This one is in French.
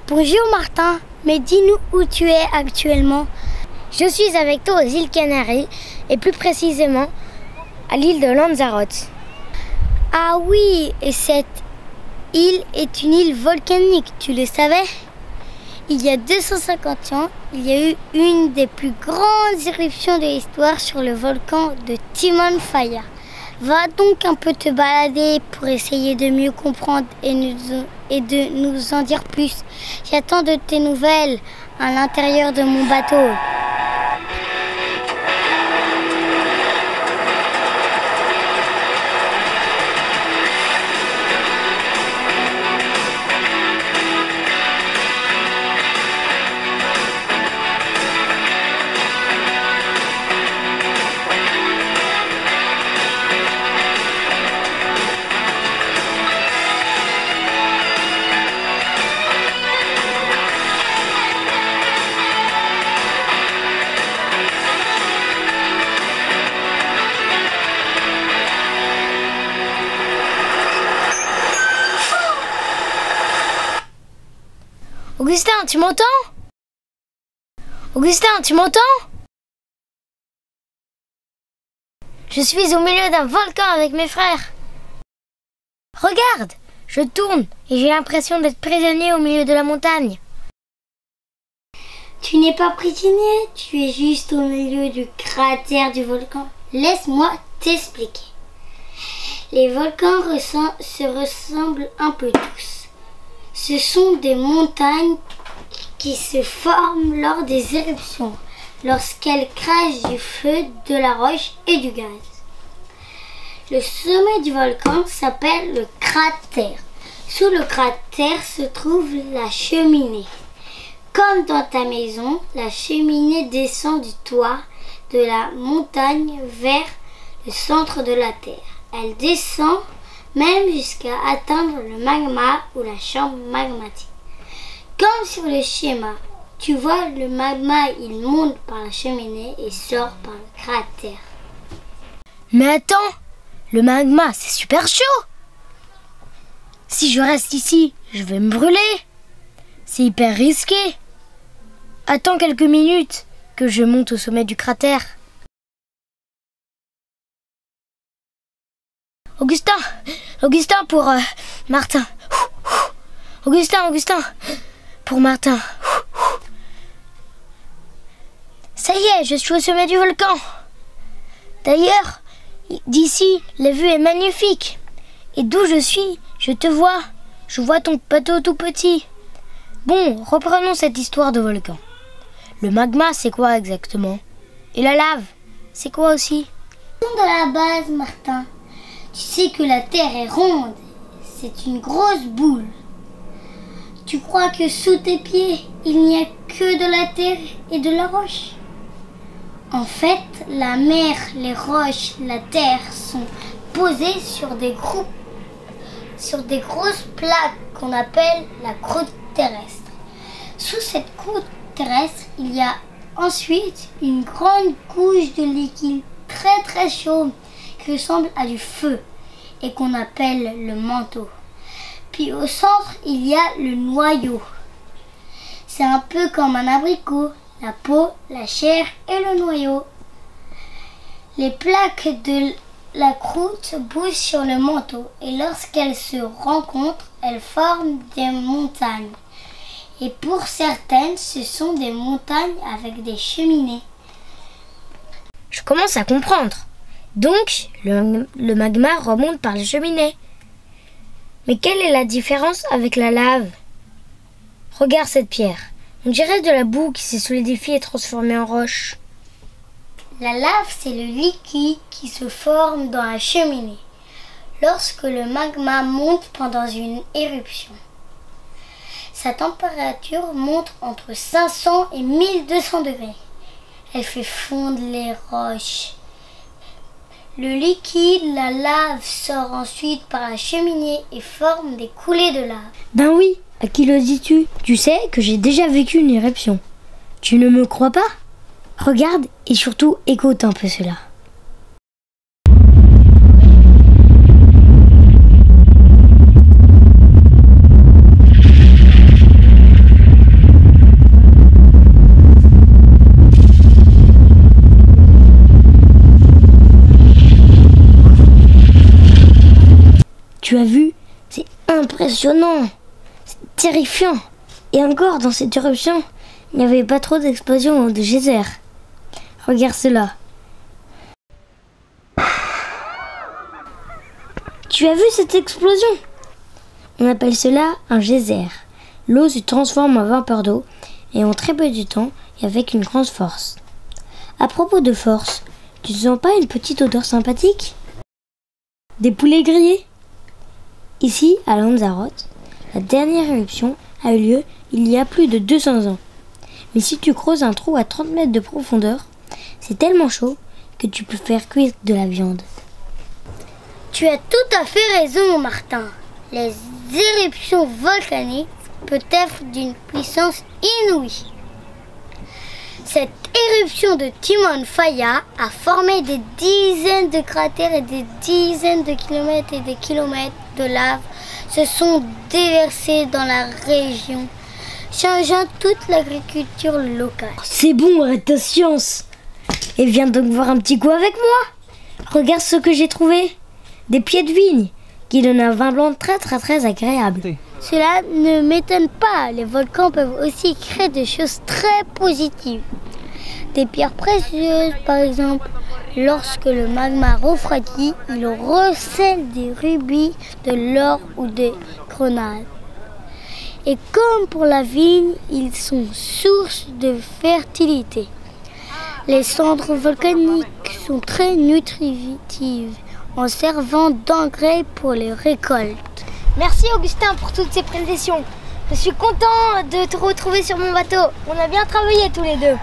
Bonjour Martin, mais dis-nous où tu es actuellement. Je suis avec toi aux îles Canaries et plus précisément à l'île de Lanzarote. Ah oui, et cette île est une île volcanique, tu le savais? Il y a 250 ans, il y a eu une des plus grandes éruptions de l'histoire sur le volcan de Timon Faya. Va donc un peu te balader pour essayer de mieux comprendre et de nous en dire plus. J'attends de tes nouvelles à l'intérieur de mon bateau. Augustin, tu m'entends? Augustin, tu m'entends? Je suis au milieu d'un volcan avec mes frères. Regarde, je tourne et j'ai l'impression d'être prisonnier au milieu de la montagne. Tu n'es pas prisonnier, tu es juste au milieu du cratère du volcan. Laisse-moi t'expliquer. Les volcans se ressemblent un peu tous. Ce sont des montagnes qui se forment lors des éruptions, lorsqu'elles crachent du feu, de la roche et du gaz. Le sommet du volcan s'appelle le cratère. Sous le cratère se trouve la cheminée. Comme dans ta maison, la cheminée descend du toit de la montagne vers le centre de la terre. Elle descend même jusqu'à atteindre le magma ou la chambre magmatique. Comme sur le schéma, tu vois le magma, il monte par la cheminée et sort par le cratère. Mais attends, le magma c'est super chaud. Si je reste ici, je vais me brûler. C'est hyper risqué. Attends quelques minutes que je monte au sommet du cratère. Augustin pour Martin. Augustin pour Martin. Ça y est, je suis au sommet du volcan. D'ailleurs, d'ici, la vue est magnifique. Et d'où je suis, je te vois. Je vois ton bateau tout petit. Bon, reprenons cette histoire de volcan. Le magma, c'est quoi exactement? Et la lave, c'est quoi aussi? De la base, Martin. Tu sais que la Terre est ronde. C'est une grosse boule. Tu crois que sous tes pieds, il n'y a que de la terre et de la roche? En fait, la mer, les roches, la terre sont posées sur des grosses plaques qu'on appelle la croûte terrestre. Sous cette croûte terrestre, il y a ensuite une grande couche de liquide très très chaud qui ressemble à du feu et qu'on appelle le manteau. Puis au centre, il y a le noyau. C'est un peu comme un abricot, la peau, la chair et le noyau. Les plaques de la croûte bougent sur le manteau et lorsqu'elles se rencontrent, elles forment des montagnes. Et pour certaines, ce sont des montagnes avec des cheminées. Je commence à comprendre. Donc, le magma remonte par les cheminées. Mais quelle est la différence avec la lave? Regarde cette pierre. On dirait de la boue qui s'est solidifiée et transformée en roche. La lave, c'est le liquide qui se forme dans la cheminée lorsque le magma monte pendant une éruption. Sa température monte entre 500 et 1200 degrés. Elle fait fondre les roches. Le liquide, la lave, sort ensuite par la cheminée et forme des coulées de lave. Ben oui, à qui le dis-tu? Tu sais que j'ai déjà vécu une éruption. Tu ne me crois pas? Regarde et surtout écoute un peu cela. impressionnant, c'est terrifiant. Et encore, dans cette éruption, il n'y avait pas trop d'explosions ou de geysers. Regarde cela. Tu as vu cette explosion? On appelle cela un geyser. L'eau se transforme en vapeur d'eau et en très peu de temps et avec une grande force. À propos de force, tu ne sens pas une petite odeur sympathique? Des poulets grillés? Ici, à Lanzarote, la dernière éruption a eu lieu il y a plus de 200 ans. Mais si tu creuses un trou à 30 mètres de profondeur, c'est tellement chaud que tu peux faire cuire de la viande. Tu as tout à fait raison, Martin. Les éruptions volcaniques peuvent être d'une puissance inouïe. Cette éruption de Timon Faya a formé des dizaines de cratères et des dizaines de kilomètres et des kilomètres de lave se sont déversés dans la région, changeant toute l'agriculture locale. C'est bon, arrête ta science. Et viens donc voir un petit coup avec moi. Regarde ce que j'ai trouvé. Des pieds de vigne qui donnent un vin blanc très agréable. Cela ne m'étonne pas. Les volcans peuvent aussi créer des choses très positives. Des pierres précieuses, par exemple. Lorsque le magma refroidit, il recèle des rubis, de l'or ou des grenades. Et comme pour la vigne, ils sont source de fertilité. Les cendres volcaniques sont très nutritives, en servant d'engrais pour les récoltes. Merci Augustin pour toutes ces précisions. Je suis content de te retrouver sur mon bateau. On a bien travaillé tous les deux.